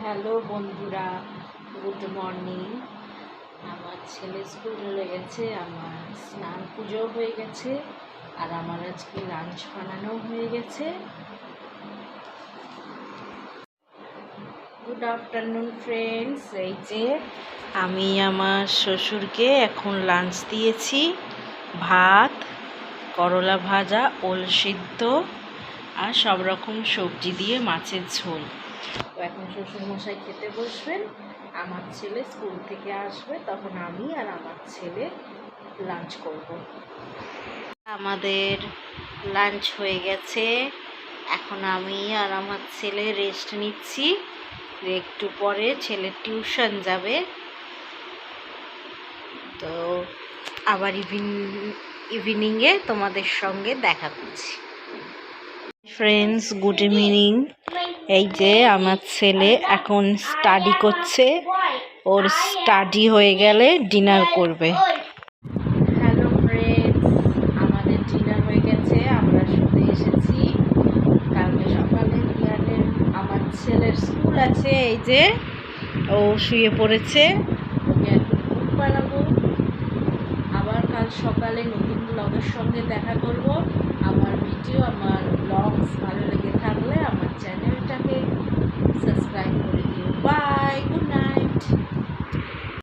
Hello বন্ধুরা, good morning. আমার ছেলে স্কুল চলে গেছে, আমার স্নান পুজো হয়ে গেছে, আর আমার আজকে লাঞ্চ বানানো হয়ে গেছে। Good afternoon friends. এই যে আমি আমার শ্বশুরকে এখন লাঞ্চ দিয়েছি, ভাত, করলা ভাজা, ওল সিদ্ধ আর সব রকম সবজি দিয়ে মাছের ঝোল। তো এখন শ্বশুরমশাই খেতে বসবেন, আমার ছেলে স্কুল থেকে আসবে, তখন আমি আর আমার ছেলে লাঞ্চ করব। আমাদের লাঞ্চ হয়ে গেছে, এখন আমি আর আমার ছেলে রেস্ট নিচ্ছি। একটু পরে ছেলে টিউশন যাবে, তো আবার ইভিনিংয়ে তোমাদের সঙ্গে দেখা করছি। Friends, good evening. এই যে আমার ছেলে এখন স্টাডি করছে, ওর স্টাডি হয়ে গেলে ডিনার করবে। হ্যালো ফ্রেন্ডস, আমাদের ডিনার হয়ে গেছে, আমরা শুতে এসেছি। কালকে সকালে আমার ছেলের স্কুল আছে, এই যে ও শুয়ে পড়েছে, ওকে এখন ঘুম পাড়াবো। আবার কাল সকালে নতুন ব্লগের সঙ্গে দেখা করব।